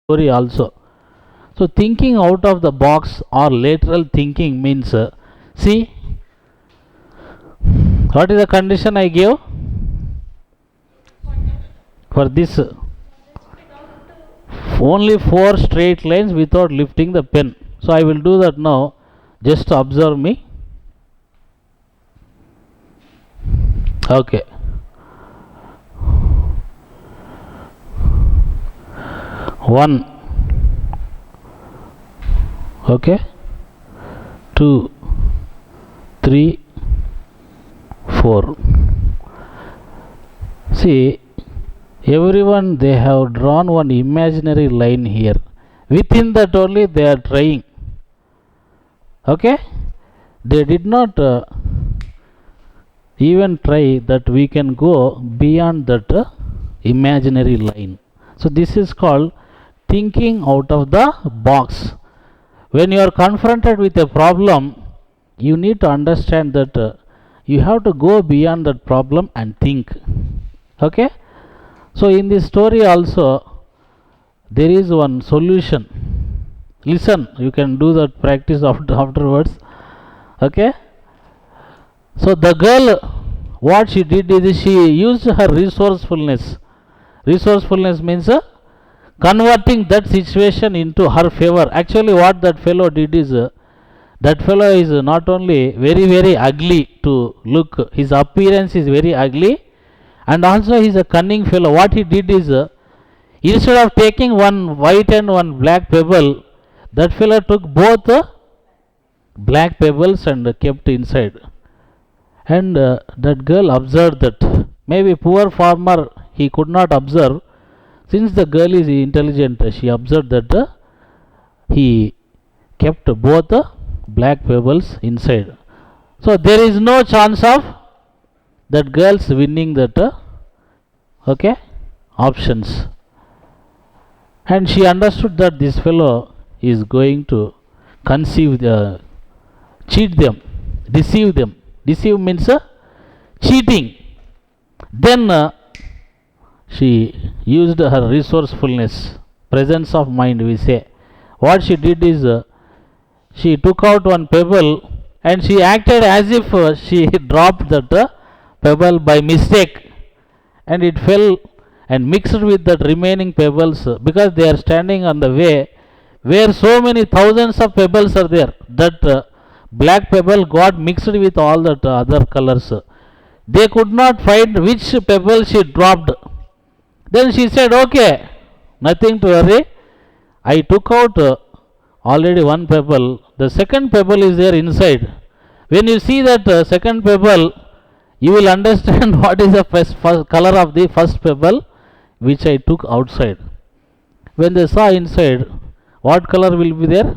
story also. So thinking out of the box or lateral thinking means, see, what is the condition I gave for this? Only 4 straight lines without lifting the pen. So I will do that now. Just observe me. Okay. One. Okay. 2, 3, 4. See, everyone, they have drawn one imaginary line here. Within that only they are trying. Okay, they did not even try that we can go beyond that imaginary line. So this is called thinking out of the box. When you are confronted with a problem, you need to understand that you have to go beyond that problem and think. Okay, so in this story also there is one solution. Listen, you can do that practice afterwards. Okay, so the girl, what she did is she used her resourcefulness. Resourcefulness means converting that situation into her favor. Actually what that fellow did is, that fellow is not only very ugly to look, his appearance is very ugly, and also he is a cunning fellow. What he did is, instead of taking one white and one black pebble, that fellow took both black pebbles and kept inside. And that girl observed that. Maybe poor farmer, he could not observe. Since the girl is intelligent, she observed that he kept both black pebbles inside. So there is no chance of that girl's winning that okay options. And she understood that this fellow is going to cheat them, deceive them. Deceive means cheating. Then she used her resourcefulness, presence of mind, we say. What she did is, she took out one pebble and she acted as if she dropped that pebble by mistake, and it fell and mixed with that remaining pebbles, because they are standing on the way where so many thousands of pebbles are there. That black pebble got mixed with all that other colors. They could not find which pebble she dropped. Then she said, okay, nothing to worry, I took out already one pebble, the second pebble is there inside. When you see that second pebble, you will understand what is the first color of the first pebble which I took outside. When they saw inside, what color will be there?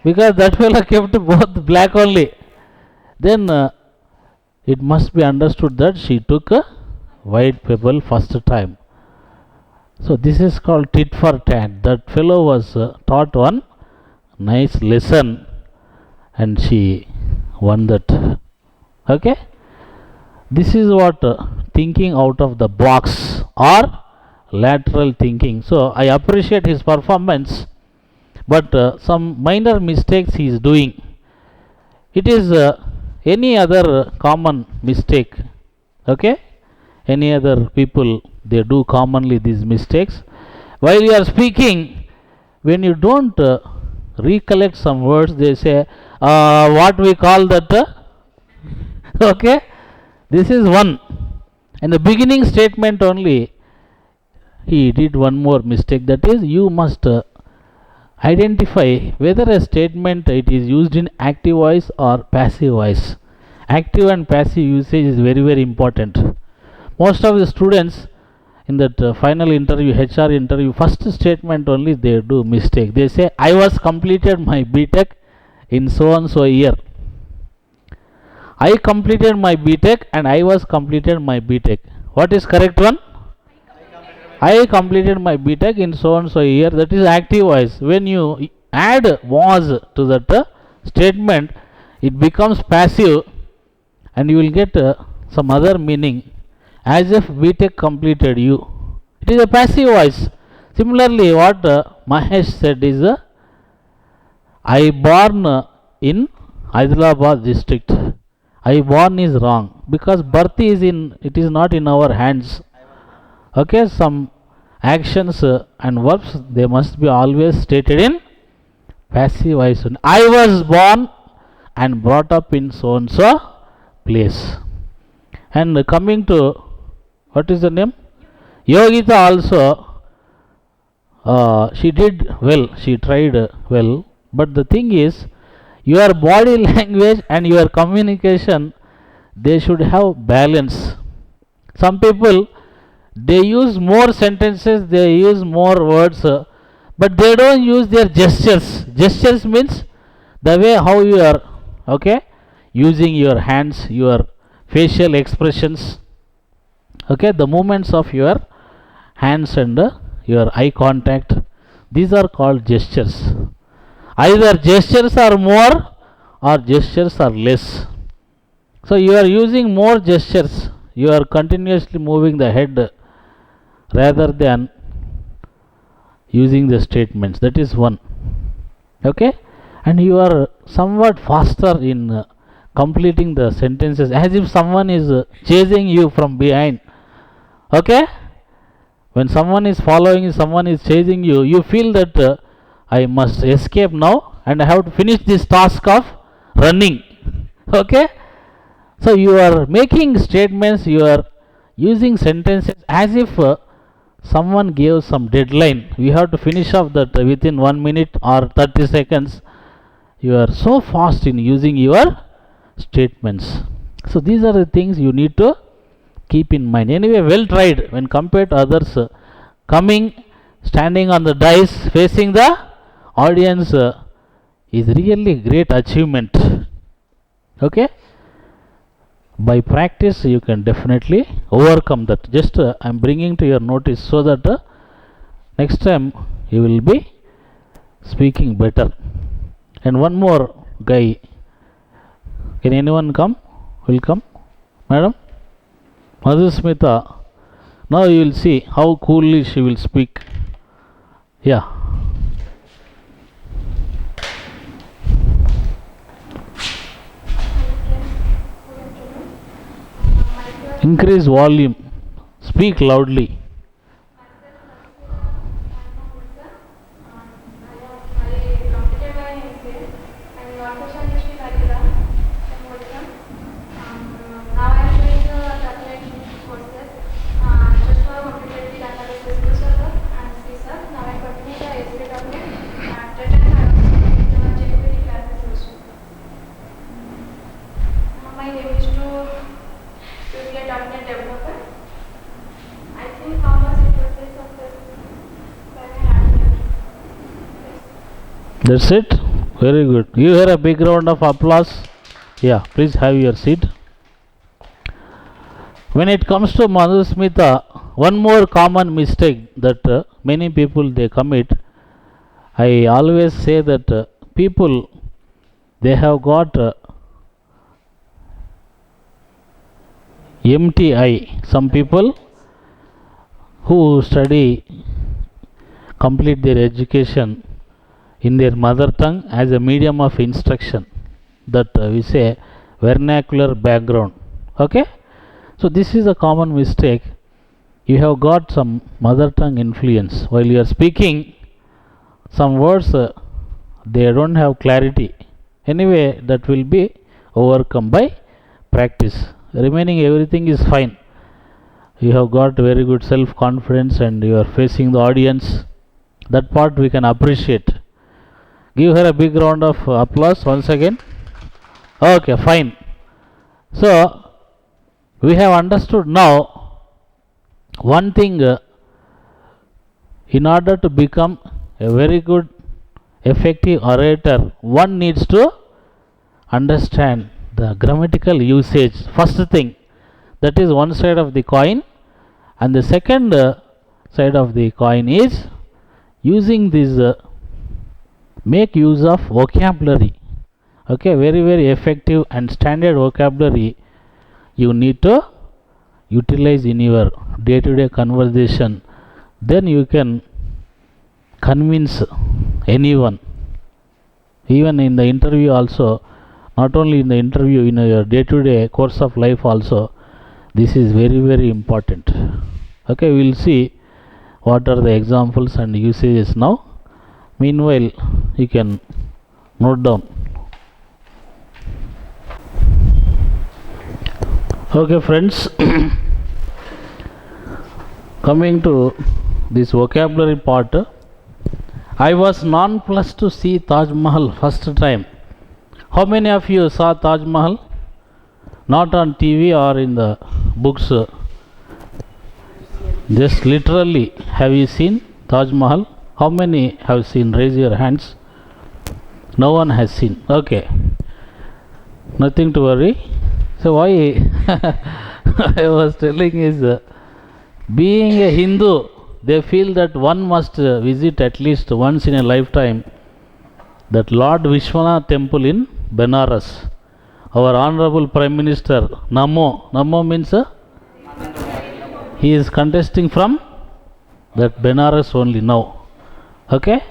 Because that fellow kept both black only. Then it must be understood that she took a white pebble first time. So this is called tit for tat. That fellow was taught one nice lesson and she won that. Okay, this is what thinking out of the box or lateral thinking. So I appreciate his performance, but some minor mistakes he is doing. It is any other common mistake. Okay, any other people, they do commonly these mistakes. While you are speaking, when you don't recollect some words, they say what we call that okay, this is one. In the beginning statement only he did one more mistake, that is, you must identify whether a statement it is used in active voice or passive voice. Active and passive usage is very important. Most of the students in that final interview, HR interview, first statement only they do mistake. They say, I was completed my BTech in so and so year. I completed my BTech and I was completed my BTech. What is correct one? I completed my BTech in so and so year. That is active voice. When you add was to that statement, it becomes passive and you will get some other meaning, as if BTech completed you. It is a passive voice. Similarly, what Mahesh said is, I born in Hyderabad district. I born is wrong because birth is in, it is not in our hands. Okay, some actions and verbs, they must be always stated in passive voice. I was born and brought up in so and so place. And coming to, what is the name? Yogita also, she did well, she tried well, but the thing is, your body language and your communication, they should have balance. Some people, they use more sentences, they use more words, but they don't use their gestures. Gestures means the way how you are, okay, using your hands, your facial expressions, okay, the movements of your hands and your eye contact, these are called gestures. Either gestures are more or gestures are less. So you are using more gestures, you are continuously moving the head rather than using the statements. That is one. Okay, and you are somewhat faster in completing the sentences as if someone is chasing you from behind. Okay, when someone is following, someone is chasing you, you feel that I must escape now and I have to finish this task of running. Okay, so you are making statements, you are using sentences as if someone gave some deadline. We have to finish off that within 1 minute or 30 seconds. You are so fast in using your statements. So these are the things you need to keep in mind. Anyway, well tried when compared to others. Coming, standing on the dais, facing the audience is really great achievement. Okay, by practice you can definitely overcome that. Just I am bringing to your notice so that next time you will be speaking better. And one more guy, can anyone come? Will come, madam? Madhusmita, now you will see how coolly she will speak. Yeah. Increase volume, speak loudly. That's it. Very good. You hear a big round of applause. Yeah, please have your seat. When it comes to Madhusmita, one more common mistake that many people they commit, I always say that people, they have got empty eye. Some people who study, complete their education in their mother tongue as a medium of instruction, that we say vernacular background. Okay, so this is a common mistake. You have got some mother tongue influence while you are speaking. Some words they don't have clarity. Anyway, that will be overcome by practice. Remaining everything is fine. You have got very good self confidence and you are facing the audience. That part we can appreciate. Give her a big round of applause once again. Okay, fine. So we have understood now one thing. In order to become a very good effective orator, one needs to understand the grammatical usage. First thing, that is one side of the coin, and the second side of the coin is using this make use of vocabulary. Okay, very very effective and standard vocabulary you need to utilize in your day-to-day conversation. Then you can convince anyone. Even in the interview also, not only in the interview, in your day-to-day course of life also, this is very, very important. Okay, we will see what are the examples and usages now. Meanwhile, you can note down. Okay, friends, coming to this vocabulary part, I was nonplussed to see Taj Mahal first time. How many of you saw Taj Mahal? Not on TV or in the books. Just literally, have you seen Taj Mahal? How many have seen? Raise your hands. No one has seen. Okay. Nothing to worry. So why I was telling is, being a Hindu, they feel that one must visit at least once in a lifetime that Lord Vishwanath temple in Benares. Our Honorable Prime Minister Namo means he is contesting from that Benares only now. Okay,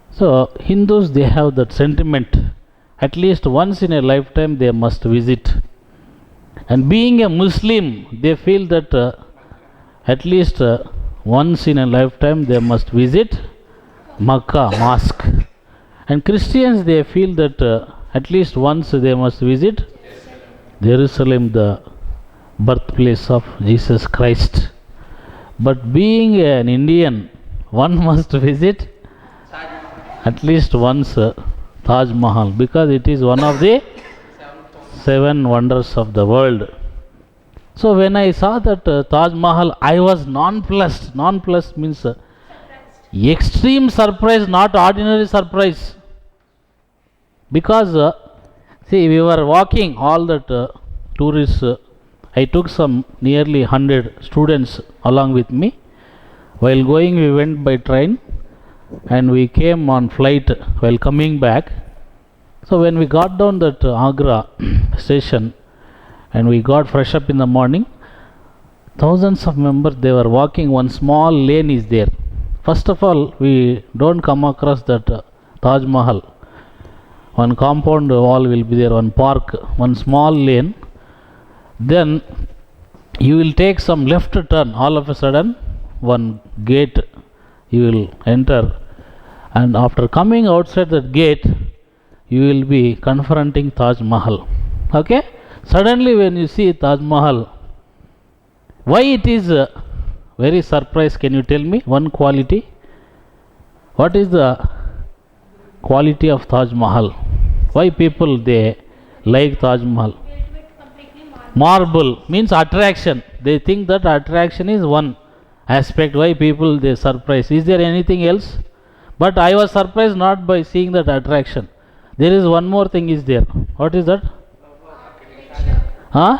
so Hindus, they have that sentiment, at least once in a lifetime they must visit. And being a Muslim, they feel that at least once in a lifetime they must visit Makkah mosque. And Christians, they feel that at least once they must visit Jerusalem, the birthplace of Jesus Christ. But being an Indian, one must visit at least once Taj Mahal, because it is one of the 7 wonders of the world. So when I saw that Taj Mahal, I was nonplussed. Nonplussed means extreme surprise, not ordinary surprise. Because see, we were walking, all that tourists, I took some nearly 100 students along with me. While going, we went by train and we came on flight while coming back. So when we got down that Agra station and we got fresh up in the morning, thousands of members, they were walking. One small lane is there. First of all, we don't come across that Taj Mahal. One compound wall will be there, one park, one small lane. Then you will take some left turn. All of a sudden, one gate you will enter, and after coming outside that gate, you will be confronting Taj Mahal. Okay? Suddenly when you see Taj Mahal, why it is very surprised? Can you tell me one quality? What is the quality of Taj Mahal? Why people they like Taj Mahal? Marble means attraction. They think that attraction is one aspect. Why people they surprised? Is there anything else? But I was surprised not by seeing that attraction. There is one more thing is there. What is that? Huh?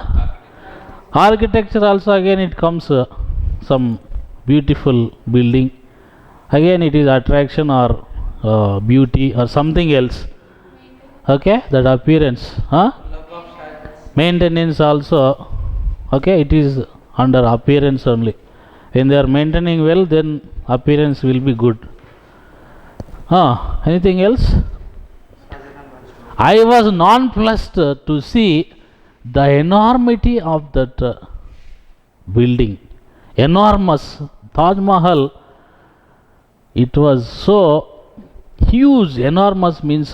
Architecture also, again it comes some beautiful building. Again it is attraction or beauty or something else. Okay, that appearance. Huh? Maintenance also. Okay, it is under appearance only. When they are maintaining well, then appearance will be good. Anything else? I was nonplussed to see the enormity of that building. Enormous. Taj Mahal, it was so huge. Enormous means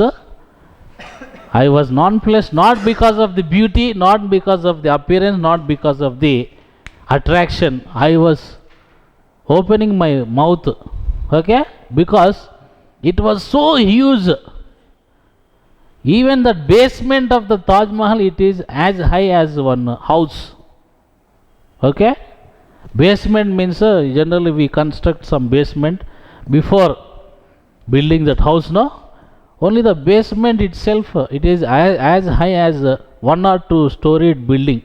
I was nonplussed, not because of the beauty, not because of the appearance, not because of the attraction. I was opening my mouth, okay, because it was so huge. Even the basement of the Taj Mahal, it is as high as one house. Okay? Basement means generally we construct some basement before building that house, no? Only the basement itself, it is as high as 1 or 2 storied building.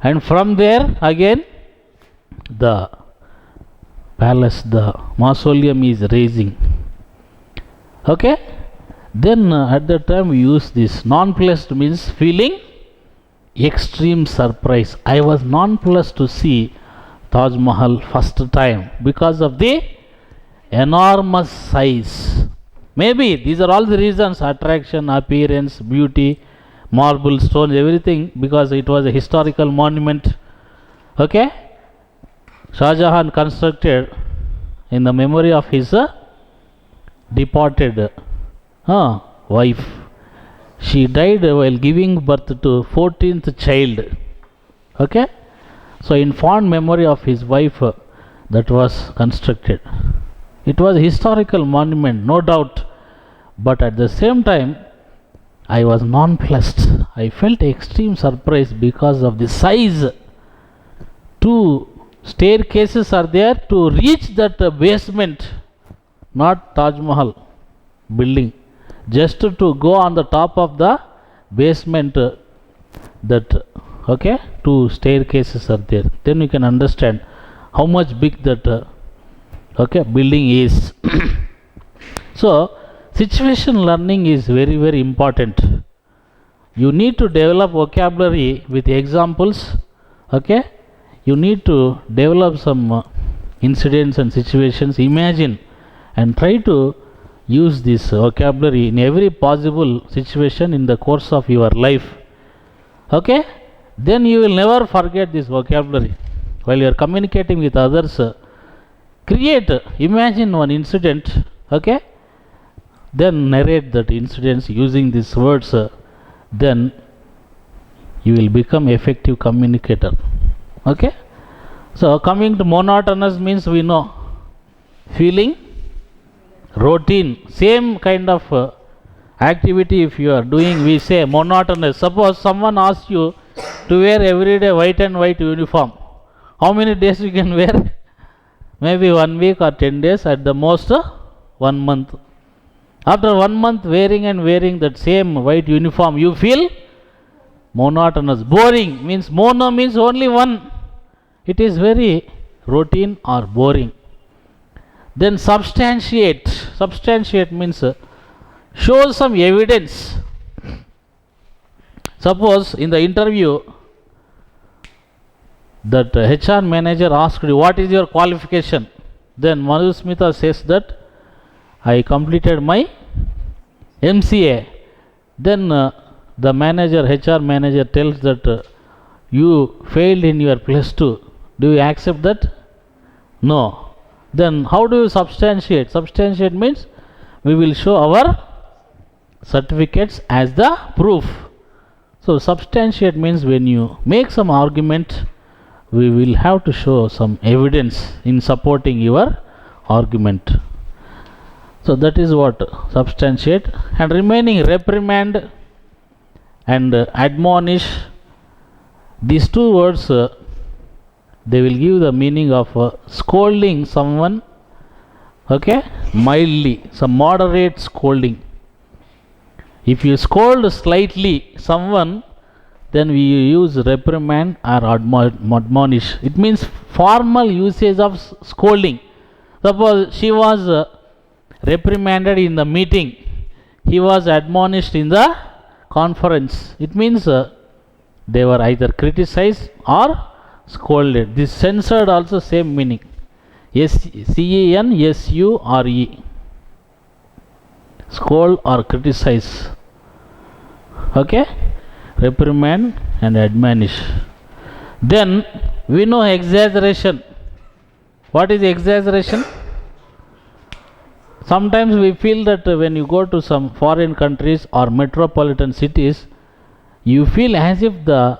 And from there again the palace, the mausoleum is raising. Okay? Then at that time we use this. Nonplussed means feeling extreme surprise. I was nonplussed to see Taj Mahal first time because of the enormous size. Maybe these are all the reasons: attraction, appearance, beauty, marble, stones, everything, because it was a historical monument. Okay? Shah Jahan constructed in the memory of his departed wife. She died while giving birth to 14th child. Okay? So in fond memory of his wife, that was constructed. It was a historical monument, no doubt. But at the same time, I was nonplussed. I felt extreme surprise because of the size. 2 staircases are there to reach that basement, not Taj Mahal building. Just to go on the top of the basement, that, okay, 2 staircases are there. Then you can understand how much big that okay, building is. So situation learning is very, very important. You need to develop vocabulary with examples. Okay, you need to develop some incidents and situations, imagine, and try to use this vocabulary in every possible situation in the course of your life. Okay, then you will never forget this vocabulary. While you are communicating with others, imagine one incident, okay, then narrate that incidents using these words, then you will become effective communicator. Okay, so coming to monotonous means, we know, feeling routine, same kind of activity if you are doing, we say monotonous. Suppose someone asks you to wear every day white and white uniform, how many days you can wear? Maybe 1 week or 10 days, at the most 1 month. After 1 month wearing that same white uniform, you feel monotonous, boring. Means mono means only one. It is very routine or boring. Then substantiate. Substantiate means show some evidence. Suppose in the interview, that HR manager asked you, what is your qualification? Then Madhusmita says that I completed my MCA. Then the manager, HR manager tells that you failed in your plus 2. Do you accept that? No. Then how do you substantiate? Substantiate means we will show our certificates as the proof. So substantiate means when you make some argument, we will have to show some evidence in supporting your argument. So that is what substantiate. And remaining, reprimand and admonish. These 2 words, they will give the meaning of scolding someone, okay, mildly, some moderate scolding. If you scold slightly someone, then we use reprimand or admonish. It means formal usage of scolding. Suppose she was reprimanded in the meeting, he was admonished in the conference. It means they were either criticized or scolded. This censored also same meaning. CENSURE. Scold or criticize. Okay, reprimand and admonish. Then we know exaggeration. What is exaggeration? Sometimes we feel that when you go to some foreign countries or metropolitan cities, you feel as if the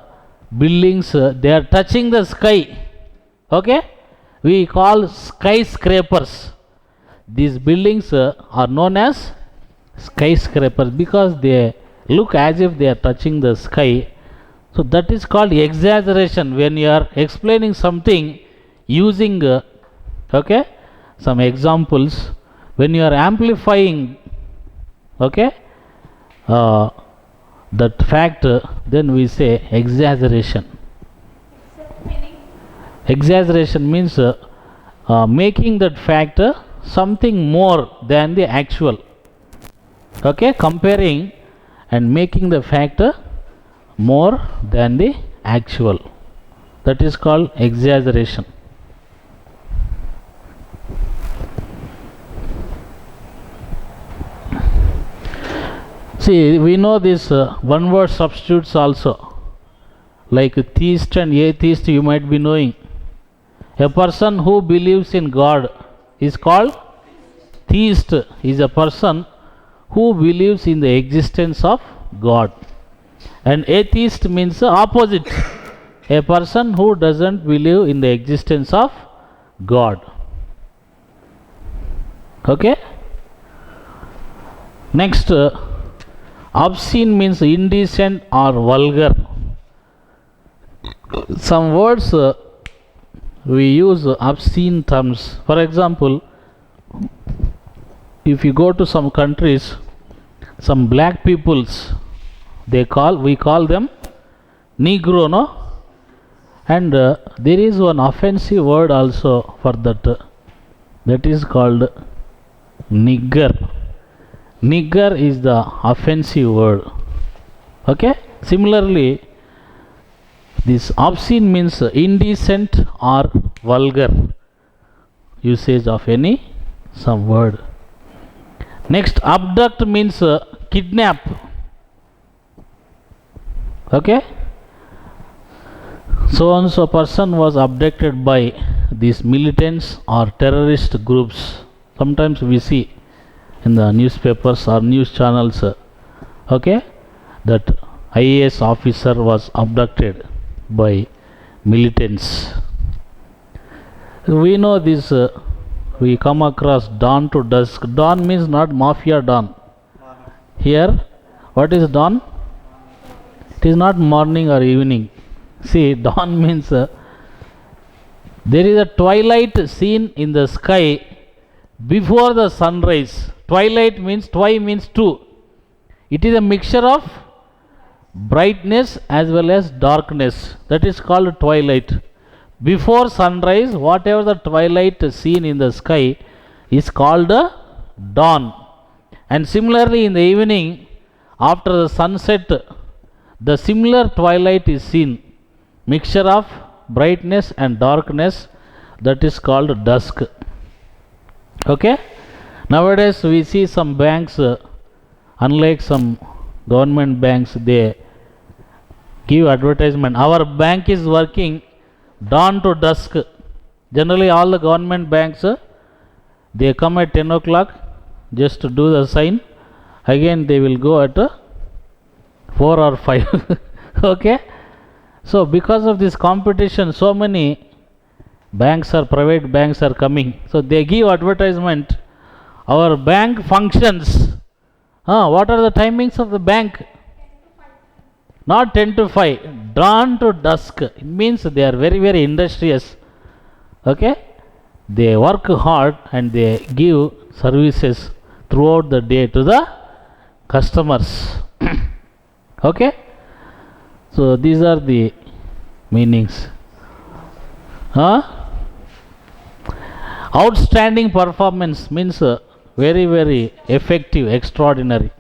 buildings, they are touching the sky. Okay, we call skyscrapers. These buildings are known as skyscrapers because they look as if they are touching the sky. So that is called exaggeration, when you are explaining something using okay, some examples. When you are amplifying, okay, that fact, then we say exaggeration. Exaggeration means making that fact something more than the actual. Okay, comparing and making the fact more than the actual. That is called exaggeration. See, we know this one word substitutes also. Like theist and atheist, you might be knowing. A person who believes in God is called theist, is a person who believes in the existence of God. And atheist means the opposite, a person who doesn't believe in the existence of God. Okay? Next, obscene means indecent or vulgar. Some words we use obscene terms. For example, if you go to some countries, some black peoples, we call them Negro, no? And there is one offensive word also for that. That is called nigger. Nigger is the offensive word. Okay? Similarly, this obscene means indecent or vulgar usage of some word. Next, abduct means kidnap. Okay? So and so person was abducted by these militants or terrorist groups. Sometimes we see in the newspapers or news channels, okay, that IAS officer was abducted by militants. We know this, we come across dawn to dusk. Dawn means not mafia dawn. Here, what is dawn? It is not morning or evening. See, dawn means there is a twilight seen in the sky before the sunrise. Twilight means, twi means two. It is a mixture of brightness as well as darkness. That is called twilight. Before sunrise, whatever the twilight seen in the sky is called dawn. And similarly in the evening, after the sunset, the similar twilight is seen. Mixture of brightness and darkness, that is called dusk. Okay? Nowadays we see some banks, unlike some government banks, they give advertisement. Our bank is working dawn to dusk. Generally all the government banks, they come at 10 o'clock just to do the sign. Again they will go at 4 or 5. Okay? So because of this competition, so many banks or private banks are coming. So they give advertisement. Our bank functions. What are the timings of the bank? Not 10 to 5. Dawn to dusk. It means they are very, very industrious. Okay? They work hard and they give services throughout the day to the customers. Okay? So these are the meanings. Outstanding performance means very, very effective, extraordinary.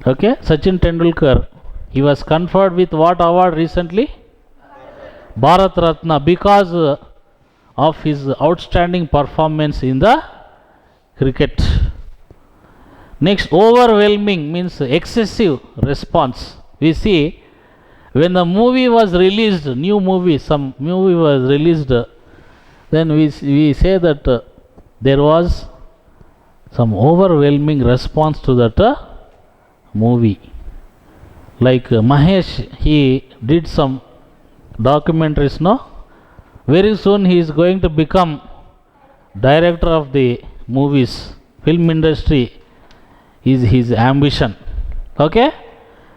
Okay? Sachin Tendulkar, he was conferred with what award recently? Bharat Ratna, because of his outstanding performance in the cricket. Next, overwhelming means excessive response. We see when the movie was released, new movie, some movie was released, then we say that there was some overwhelming response to that movie. Like Mahesh, he did some documentaries, no? Very soon he is going to become director of the movies. Film industry is his ambition. Okay?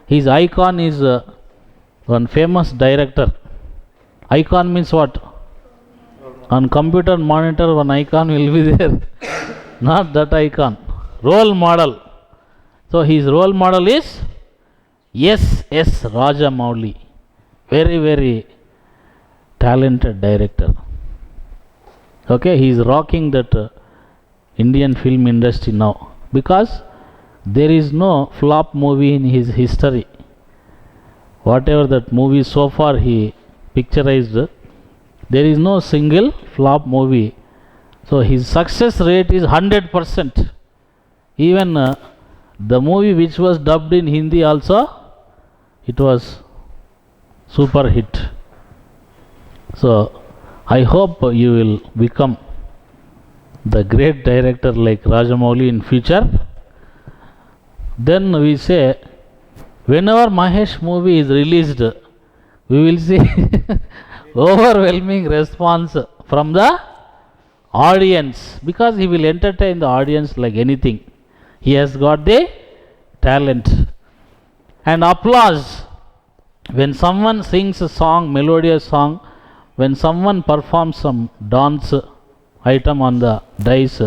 His icon is one famous director. Icon means what? On computer monitor one icon will be there. Not that icon. Role model. So his role model is S.S. Rajamouli. Very, very talented director. Okay, he is rocking that Indian film industry now. Because there is no flop movie in his history. Whatever that movie so far he picturized, there is no single flop movie. So his success rate is 100%. Even The movie which was dubbed in Hindi also, it was super hit. So I hope you will become the great director like Rajamouli in future. Then we say, whenever Mahesh movie is released, we will see overwhelming response from the audience, because he will entertain the audience like anything. He has got the talent. And applause. When someone sings a song, melodious song, when someone performs some dance item on the dice,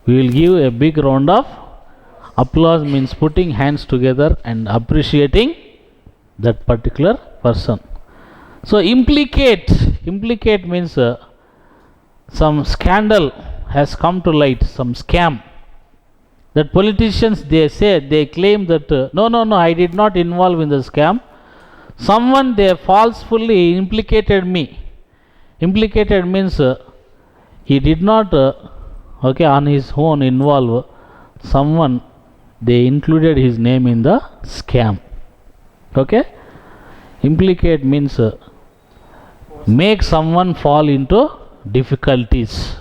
we will give a big round of applause. Means putting hands together and appreciating that particular person. So implicate means some scandal has come to light, some scam. That politicians, they claim that no, I did not involve in the scam. Someone, they falsely implicated me. Implicated means he did not on his own involve. Someone, they included his name in the scam. Okay. Implicate means make someone fall into difficulties.